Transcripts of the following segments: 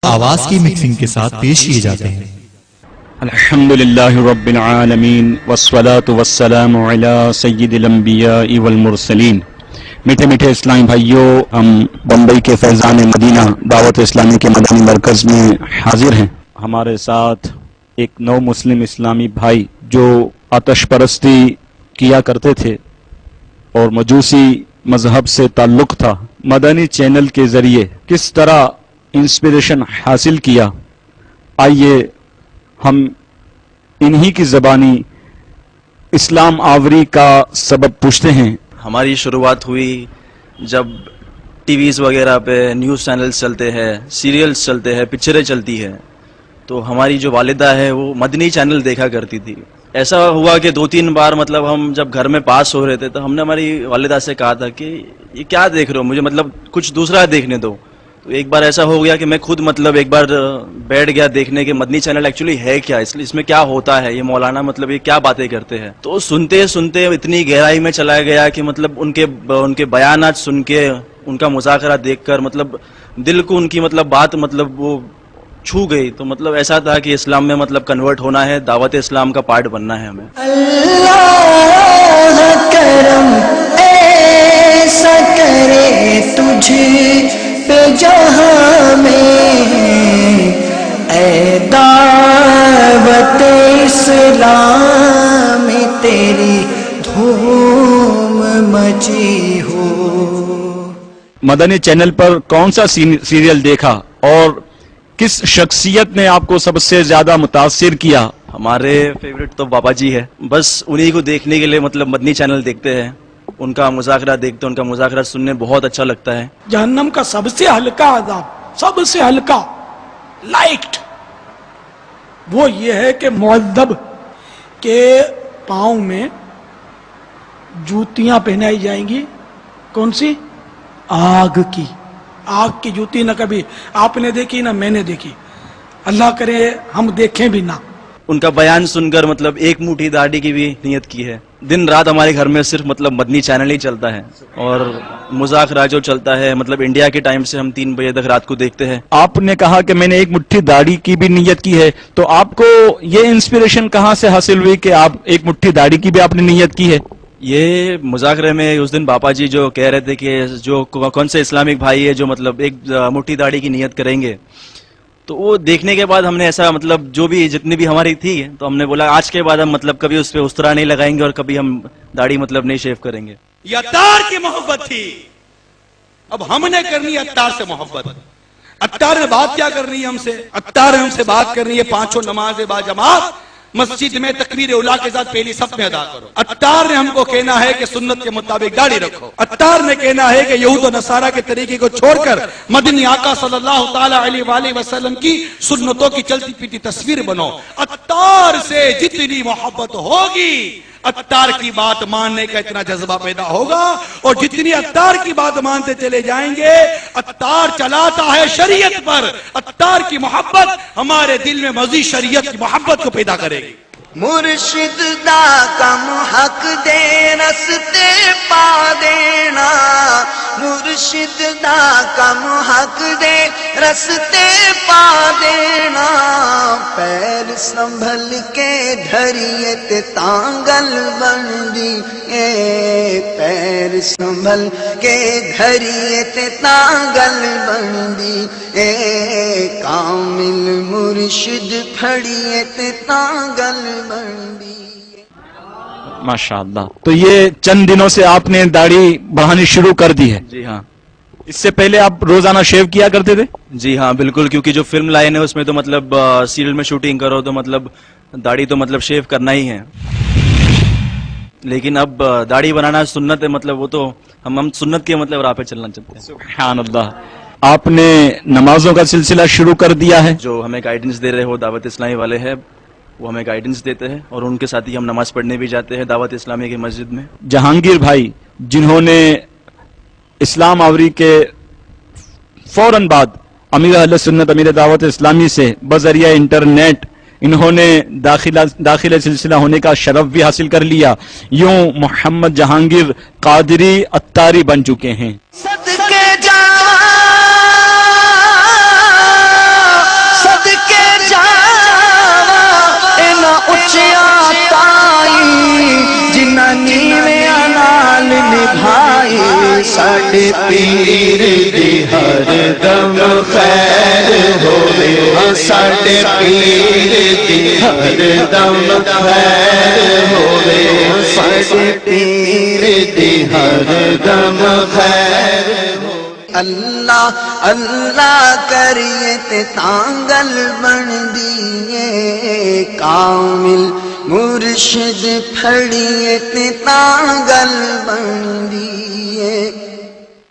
آواز کی مکسنگ کے ساتھ پیش کیے جاتے ہیں۔ الحمدللہ رب العالمین والصلاة والسلام علی سید الانبیاء والمرسلین۔ میٹھے میٹھے اسلامی بھائیوں، ہم بمبئی کے فیضان مدینہ دعوت اسلامی کے مدنی مرکز میں حاضر ہیں۔ ہمارے ساتھ ایک نو مسلم اسلامی بھائی جو آتش پرستی کیا کرتے تھے اور مجوسی مذہب سے تعلق تھا، مدنی چینل کے ذریعے کس طرح انسپریشن حاصل کیا، آئیے ہم انہی کی زبانی اسلام آوری کا سبب پوچھتے ہیں۔ ہماری شروعات ہوئی جب ٹی ویز وغیرہ پہ نیوز چینلز چلتے ہیں، سیریلز چلتے ہیں، پکچریں چلتی ہیں، تو ہماری جو والدہ ہے وہ مدنی چینل دیکھا کرتی تھی۔ ایسا ہوا کہ 2-3 بار ہم جب گھر میں پاس ہو رہے تھے تو ہم نے ہماری والدہ سے کہا تھا کہ یہ کیا دیکھ رہے ہو، مجھے کچھ دوسرا دیکھنے دو۔ تو ایک بار ایسا ہو گیا کہ میں خود ایک بار بیٹھ گیا دیکھنے کے مدنی چینل ایکچولی ہے کیا، اس میں کیا ہوتا ہے، یہ مولانا یہ کیا باتیں کرتے ہیں۔ تو سنتے سنتے اتنی گہرائی میں چلا گیا کہ ان کے بیانات سن کے، ان کا مذاکرہ دیکھ کر دل کو ان کی بات وہ چھو گئی۔ تو ایسا تھا کہ اسلام میں کنورٹ ہونا ہے، دعوت اسلام کا پارٹ بننا ہے ہمیں۔ اللہ کرم ایسا کرے تجھ پہ جہاں میں، اے دعوت اسلام میں تیری دھوم مچی ہو۔ مدنی چینل پر کون سا سیریل دیکھا اور کس شخصیت نے آپ کو سب سے زیادہ متاثر کیا؟ ہمارے فیوریٹ تو بابا جی ہے، بس انہی کو دیکھنے کے لیے مدنی چینل دیکھتے ہیں، ان کا مذاکرہ دیکھتے ہیں، ان کا مذاکرہ سننے بہت اچھا لگتا ہے۔ جہنم کا سب سے ہلکا عذاب، سب سے ہلکا لائٹ وہ یہ ہے کہ معذب کے پاؤں میں جوتیاں پہنائی جائیں گی، کون سی؟ آگ کی، آگ کی جوتی۔ نہ کبھی آپ نے دیکھی نہ میں نے دیکھی، اللہ کرے ہم دیکھیں بھی نہ۔ ان کا بیان سن کر ایک موٹھی داڑھی کی بھی نیت کی ہے۔ دن رات ہمارے گھر میں صرف مدنی چینل ہی چلتا ہے، اور مذاکرہ جو چلتا ہے انڈیا کے ٹائم سے ہم 3 بجے تک رات کو دیکھتے ہیں۔ آپ نے کہا کہ میں نے ایک مٹھی داڑھی کی بھی نیت کی ہے، تو آپ کو یہ انسپریشن کہاں سے حاصل ہوئی کہ آپ ایک مٹھی داڑھی کی بھی آپ نے نیت کی ہے؟ یہ مذاکرے میں اس دن باپا جی جو کہہ رہے تھے کہ جو کون سے اسلامک بھائی ہے جو ایک مٹھی داڑھی کی نیت کریں گے، تو وہ دیکھنے کے بعد ہم نے ایسا جو بھی جتنی بھی ہماری تھی، تو ہم نے بولا آج کے بعد ہم کبھی اس پہ استرا نہیں لگائیں گے اور کبھی ہم داڑھی نہیں شیو کریں گے۔ یہ عطار کی محبت تھی، اب ہم نے کرنی عطار سے محبت۔ عطار نے بات کیا کرنی ہے ہم سے؟ عطار نے ہم سے بات کرنی ہے 5 نمازیں با جماعت مسجد میں تکبیر اولا کے ساتھ پہلی صف میں ادا کرو۔ عطار نے ہم کو کہنا ہے کہ سنت کے مطابق داڑھی رکھو۔ عطار نے کہنا ہے کہ یہود و نصارہ کے طریقے کو چھوڑ کر مدنی آقا صلی اللہ تعالی علیہ وآلہ وسلم کی سنتوں کی چلتی پیتی تصویر بنو۔ عطار سے جتنی محبت ہوگی، عطار کی بات ماننے کا اتنا جذبہ پیدا ہوگا، اور جتنی عطار کی بات مانتے چلے جائیں گے، عطار چلاتا ہے شریعت پر، عطار کی محبت ہمارے دل میں مزید شریعت کی محبت کو پیدا کرے گی۔ مرشد دا کم حق دے رستے پا دینا، مرشد دا کم حق دے رستے پا دینا، پیر سنبھل کے دھریے تے تانگل بندی، پیر سنبھل کے دھریے تے تانگل بندی، کامل مرشد پھڑیے تے تانگل بندی۔ ماشاءاللہ۔ تو یہ چند دنوں سے آپ نے داڑھی بڑھانی شروع کر دی ہے؟ جی ہاں۔ اس سے پہلے آپ روزانہ شیو کیا کرتے تھے؟ جی ہاں بالکل، کیونکہ جو فلم لائن ہے اس میں تو سیریل میں شوٹنگ کرو تو داڑھی تو شیو کرنا ہی ہے، لیکن اب داڑھی بنانا سنت ہے، وہ تو ہم سنت کے راہ پہ چلنا چاہتے ہیں۔ سبحان اللہ۔ آپ نے نمازوں کا سلسلہ شروع کر دیا ہے؟ جو ہمیں گائیڈنس دے رہے ہو دعوت اسلامی والے ہیں، وہ ہمیں گائیڈنس دیتے ہیں، اور ان کے ساتھ ہی ہم نماز پڑھنے بھی جاتے ہیں دعوت اسلامی کی مسجد میں۔ جہانگیر بھائی جنہوں نے اسلام آوری کے فوراً بعد امیر اہل سنت امیر دعوت اسلامی سے بذریعہ انٹرنیٹ انہوں نے داخل سلسلہ ہونے کا شرف بھی حاصل کر لیا، یوں محمد جہانگیر قادری عطاری بن چکے ہیں۔ صدقے جا پیر دی ہر دم خیر ہوے ساڈے پیر دی ہر دم خیر ہوے ساڈے پیر دی ہر دم خیر اللہ اللہ کریے تے تانگل بن دیے کامل مرشد پھڑیے تے تانگل بن دیے.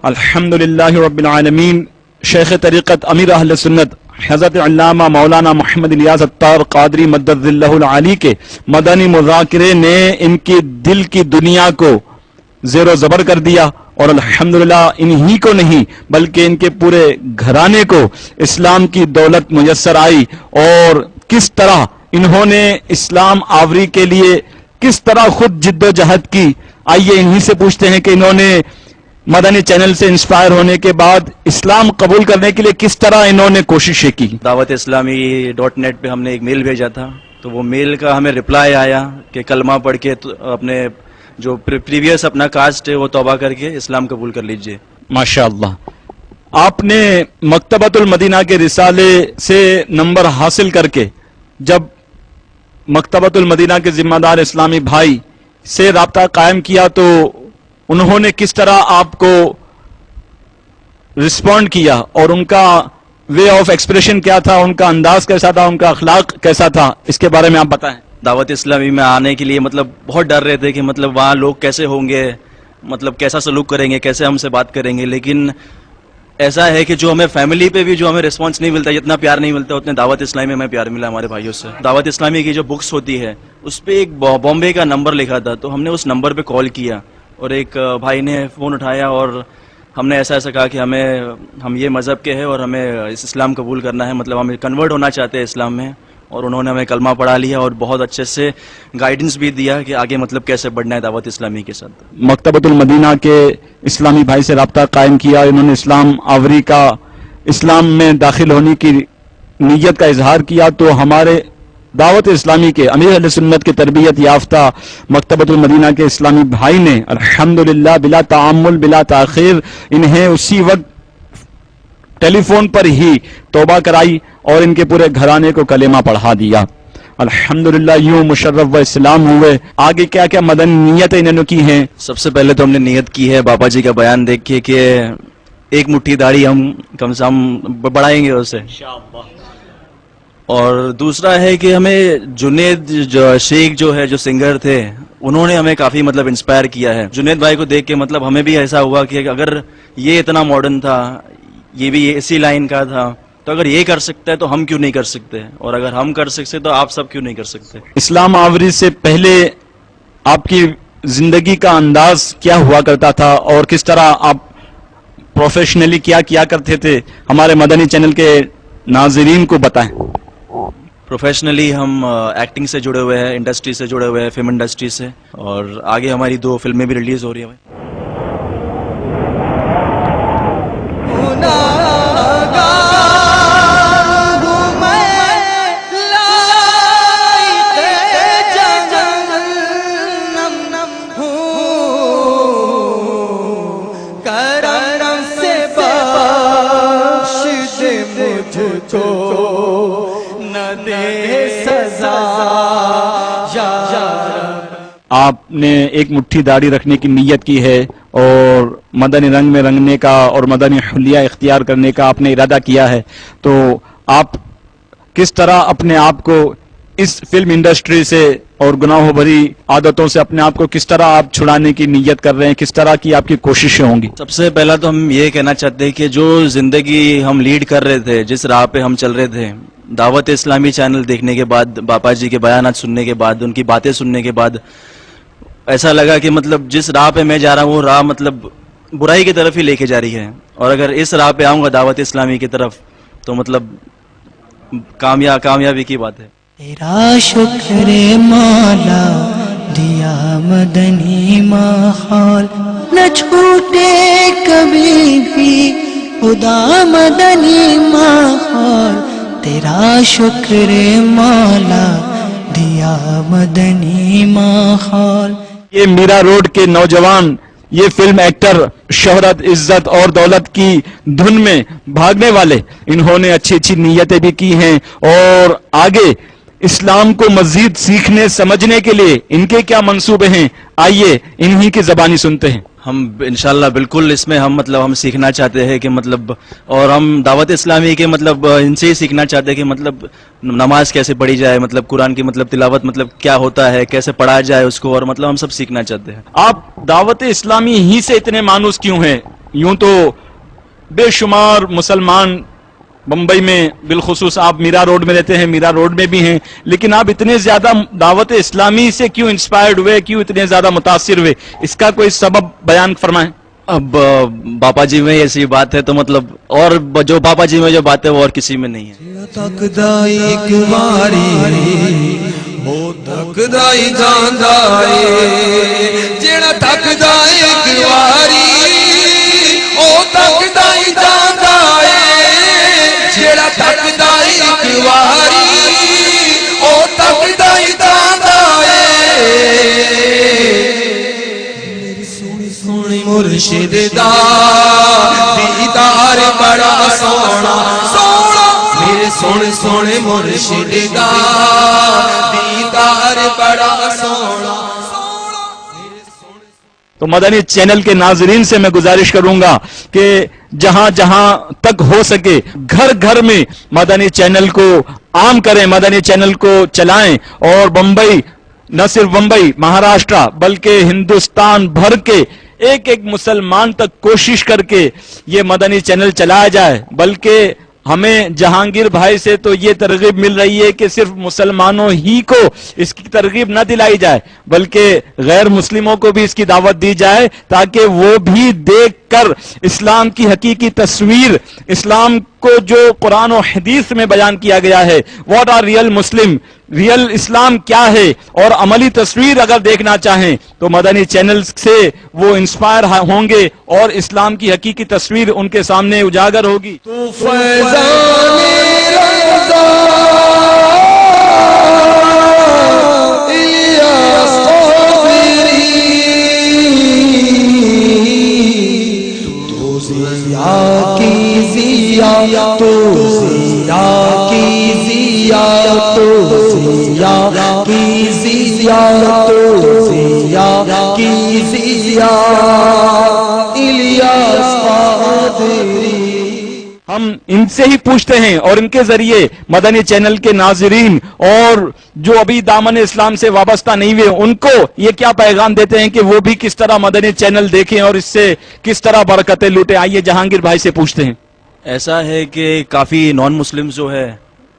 الحمدللہ رب العالمین. شیخ طریقت امیر اہل سنت حضرت علامہ مولانا محمد الیاس عطار قادری مدد اللہ العالی کے مدنی مذاکرے نے ان کی دل کی دنیا کو زیر و زبر کر دیا، اور الحمدللہ انہی کو نہیں بلکہ ان کے پورے گھرانے کو اسلام کی دولت میسر آئی، اور کس طرح انہوں نے اسلام آوری کے لیے کس طرح خود جد و جہد کی. آئیے انہی سے پوچھتے ہیں کہ انہوں نے مدنی چینل سے انسپائر ہونے کے بعد اسلام قبول کرنے کے لیے کس طرح انہوں نے کوششیں کی. دعوت اسلامی .net پہ ہم نے ایک میل بھیجا تھا، تو وہ میل کا ہمیں رپلائی آیا کہ کلمہ پڑھ کے اپنے جو پریویس اپنا کاسٹ ہے وہ توبہ کر کے اسلام قبول کر لیجئے. ماشاءاللہ. آپ نے مکتبۃ المدینہ کے رسالے سے نمبر حاصل کر کے جب مکتبۃ المدینہ کے ذمہ دار اسلامی بھائی سے رابطہ قائم کیا تو انہوں نے کس طرح آپ کو رسپونڈ کیا، اور ان کا وے آف ایکسپریشن کیا تھا، ان کا انداز کیسا تھا، ان کا اخلاق کیسا تھا، اس کے بارے میں آپ بتائیں. دعوت اسلامی میں آنے کے لیے مطلب بہت ڈر رہے تھے کہ مطلب وہاں لوگ کیسے ہوں گے، مطلب کیسا سلوک کریں گے، کیسے ہم سے بات کریں گے. لیکن ایسا ہے کہ جو ہمیں فیملی پہ بھی جو ہمیں رسپانس نہیں ملتا، جتنا پیار نہیں ملتا اتنے دعوت اسلامی میں ہمیں پیار ملا ہمارے بھائیوں سے. دعوت اسلامی کی جو بکس ہوتی ہے اس پہ ایک بامبے کا نمبر لکھا تھا، تو ہم نے اس نمبر پہ کال کیا اور ایک بھائی نے فون اٹھایا اور ہم نے ایسا کہا کہ ہم یہ مذہب کے ہیں اور ہمیں اسلام قبول کرنا ہے، مطلب ہم کنورٹ ہونا چاہتے ہیں اسلام میں. اور انہوں نے ہمیں کلمہ پڑھا لیا اور بہت اچھے سے گائیڈنس بھی دیا کہ آگے مطلب کیسے بڑھنا ہے دعوت اسلامی کے ساتھ. مکتبۃ المدینہ کے اسلامی بھائی سے رابطہ قائم کیا، انہوں نے اسلام آوری کا، اسلام میں داخل ہونے کی نیت کا اظہار کیا، تو ہمارے دعوت اسلامی کے امیر اہل سنت کے تربیت یافتہ مکتبۃ المدینہ کے اسلامی بھائی نے الحمدللہ بلا تعامل بلا تاخیر انہیں اسی وقت ٹیلی فون پر ہی توبہ کرائی اور ان کے پورے گھرانے کو کلمہ پڑھا دیا. الحمدللہ یوں مشرف و اسلام ہوئے. آگے کیا کیا مدنی نیتیں انہوں نے کی ہیں؟ سب سے پہلے تو ہم نے نیت کی ہے بابا جی کا بیان دیکھ کے کہ ایک مٹھی داڑھی ہم کم سے کم بڑھائیں گے اسے. اور دوسرا ہے کہ ہمیں جنید شیخ جو ہے جو سنگر تھے انہوں نے ہمیں کافی مطلب انسپائر کیا ہے. جنید بھائی کو دیکھ کے مطلب ہمیں بھی ایسا ہوا کہ اگر یہ اتنا ماڈرن تھا، یہ بھی اسی لائن کا تھا، تو اگر یہ کر سکتا ہے تو ہم کیوں نہیں کر سکتے، اور اگر ہم کر سکتے تو آپ سب کیوں نہیں کر سکتے. اسلام آوری سے پہلے آپ کی زندگی کا انداز کیا ہوا کرتا تھا اور کس طرح آپ پروفیشنلی کیا کرتے تھے، ہمارے مدنی چینل کے ناظرین کو بتائیں. پروفیشنلی ہم ایکٹنگ سے جڑے ہوئے ہیں، انڈسٹری سے جڑے ہوئے ہیں، فلم انڈسٹری سے، اور آگے ہماری 2 فلمیں بھی ریلیز ہو رہی ہیں. آپ نے ایک مٹھی داڑھی رکھنے کی نیت کی ہے اور مدنی رنگ میں رنگنے کا اور مدنی حلیہ اختیار کرنے کا آپ نے ارادہ کیا ہے، تو آپ کس طرح اپنے آپ کو اس فلم انڈسٹری سے اور گناہوں بھری عادتوں سے اپنے آپ کو کس طرح آپ چھڑانے کی نیت کر رہے ہیں، کس طرح کی آپ کی کوششیں ہوں گی؟ سب سے پہلا تو ہم یہ کہنا چاہتے ہیں کہ جو زندگی ہم لیڈ کر رہے تھے، جس راہ پہ ہم چل رہے تھے، دعوت اسلامی چینل دیکھنے کے بعد، باپا جی کے بیانات سننے کے بعد، ان کی باتیں سننے کے بعد ایسا لگا کہ مطلب جس راہ پہ میں جا رہا ہوں وہ راہ مطلب برائی کی طرف ہی لے کے جا رہی ہے، اور اگر اس راہ پہ آؤں گا دعوت اسلامی کی طرف تو مطلب کامیابی کی بات ہے. تیرا شکر مولا دیا مدنی ماحول، نہ چھوٹے کبھی بھی خدا مدنی ماحول. تیرا شکر مولا دیا مدنی ماحول. یہ میرا روڈ کے نوجوان یہ فلم ایکٹر شہرت عزت اور دولت کی دھن میں بھاگنے والے انہوں نے اچھی اچھی نیتیں بھی کی ہیں اور آگے اسلام کو مزید سیکھنے سمجھنے کے لیے ان کے کیا منصوبے ہیں، آئیے انہی کی زبانی سنتے ہیں۔ ہم انشاءاللہ بالکل اس میں ہم سیکھنا چاہتے ہیں کہ مطلب، اور ہم دعوت اسلامی کے مطلب ان سے ہی سیکھنا چاہتے ہیں کہ مطلب نماز کیسے پڑھی جائے، مطلب قرآن کی مطلب تلاوت مطلب کیا ہوتا ہے، کیسے پڑھا جائے اس کو، اور مطلب ہم سب سیکھنا چاہتے ہیں۔ آپ دعوت اسلامی ہی سے اتنے مانوس کیوں ہیں؟ یوں تو بے شمار مسلمان بمبئی میں، بالخصوص آپ میرا روڈ میں رہتے ہیں، میرا روڈ میں بھی ہیں، لیکن آپ اتنے زیادہ دعوت اسلامی سے کیوں انسپائرڈ ہوئے، کیوں اتنے زیادہ متاثر ہوئے؟ اس کا کوئی سبب بیان فرمائیں۔ اب باپا جی میں ایسی بات ہے تو مطلب، اور جو باپا جی میں جو بات ہے وہ اور کسی میں نہیں ہے۔ تکدا ایک واری وہ تکدا ہی جاندا اے، جیڑا تکدا ایک واری او تکدا ہی جاندا اے، جیڑا تکدا ایک واری او تکدا ہی جاندا اے۔ سونی مرشد دا دیدار بڑا سونا سونا، میرے سونے سونے مرشد دا دیدار بڑا سونا۔ تو مدنی چینل کے ناظرین سے میں گزارش کروں گا کہ جہاں جہاں تک ہو سکے گھر گھر میں مدنی چینل کو عام کریں، مدنی چینل کو چلائیں، اور بمبئی، نہ صرف بمبئی، مہاراشٹرا بلکہ ہندوستان بھر کے ایک ایک مسلمان تک کوشش کر کے یہ مدنی چینل چلایا جائے۔ بلکہ ہمیں جہانگیر بھائی سے تو یہ ترغیب مل رہی ہے کہ صرف مسلمانوں ہی کو اس کی ترغیب نہ دلائی جائے، بلکہ غیر مسلموں کو بھی اس کی دعوت دی جائے، تاکہ وہ بھی دیکھ کر اسلام کی حقیقی تصویر، اسلام کو جو قرآن و حدیث میں بیان کیا گیا ہے، what are real Muslim, real Islam کیا ہے، اور عملی تصویر اگر دیکھنا چاہیں تو مدنی چینل سے وہ انسپائر ہوں گے اور اسلام کی حقیقی تصویر ان کے سامنے اجاگر ہوگی۔ تو فیضان رضا الیاس قادری، تو ضیا کی ضیا، تو ضیا کی ضیا، تو ضیا کی ضیا، تو ضیا کی ضیا الیاس قادری۔ ہم ان سے ہی پوچھتے ہیں اور ان کے ذریعے مدنی چینل کے ناظرین اور جو ابھی دامن اسلام سے وابستہ نہیں ہوئے ان کو یہ کیا پیغام دیتے ہیں کہ وہ بھی کس طرح مدنی چینل دیکھیں اور اس سے کس طرح برکتیں لوٹیں۔ آئیے جہانگیر بھائی سے پوچھتے ہیں۔ ایسا ہے کہ کافی نان مسلم جو ہے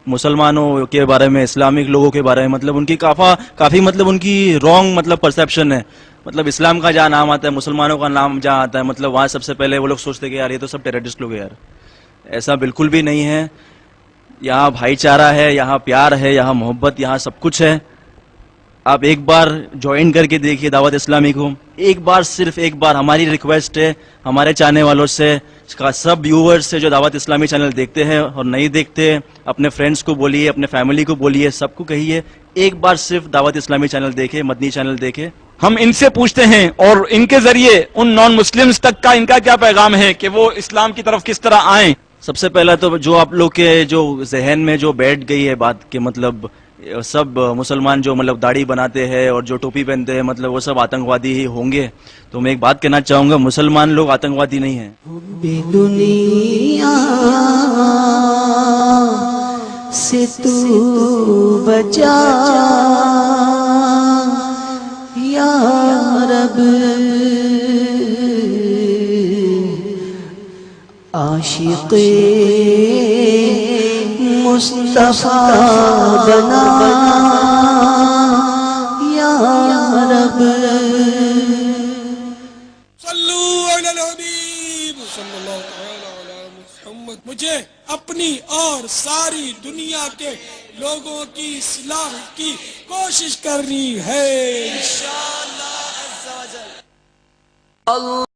مسلمانوں کے بارے میں، اسلامک لوگوں کے بارے میں مطلب ان کی کافی مطلب ان کی رانگ مطلب پرسیپشن ہے۔ مطلب اسلام کا جہاں نام آتا ہے، مسلمانوں کا نام جہاں آتا ہے، مطلب وہاں سب سے پہلے وہ لوگ سوچتے ہیں کہ یار یہ تو سب ٹیررسٹ لوگ ہیں۔ یار ایسا بالکل بھی نہیں ہے، یہاں بھائی چارہ ہے، یہاں پیار ہے، یہاں محبت، یہاں سب کچھ ہے۔ آپ ایک بار جوائن کر کے دیکھیے دعوت اسلامی کو، ایک بار، صرف ایک بار۔ ہماری ریکویسٹ ہے ہمارے چاہنے والوں سے، سب ویورز سے جو دعوت اسلامی چینل دیکھتے ہیں اور نہیں دیکھتے، اپنے فرینڈس کو بولیے، اپنے فیملی کو بولیے، سب کو کہیے ایک بار صرف دعوت اسلامی چینل دیکھے، مدنی چینل دیکھے۔ ہم ان سے پوچھتے ہیں اور ان کے ذریعے ان نان مسلمز تک کا ان کا کیا پیغام ہے کہ وہ اسلام کی طرف کس طرح آئیں۔ سب سے پہلا تو جو آپ لوگ کے جو ذہن میں جو بیٹھ گئی ہے بات کہ مطلب سب مسلمان جو مطلب داڑھی بناتے ہیں اور جو ٹوپی پہنتے ہیں مطلب وہ سب آتنکوادی ہی ہوں گے، تو میں ایک بات کہنا چاہوں گا، مسلمان لوگ آتنکوادی نہیں ہیں۔ دنیا سے تو بچا یا رب، عاشق مصطفیٰ بنا یا رب۔ صلو علی الحبیب صلی اللہ تعالی علی محمد۔ مجھے اپنی اور ساری دنیا کے لوگوں کی اصلاح کی کوشش کرنی ہے انشاءاللہ عز و جل۔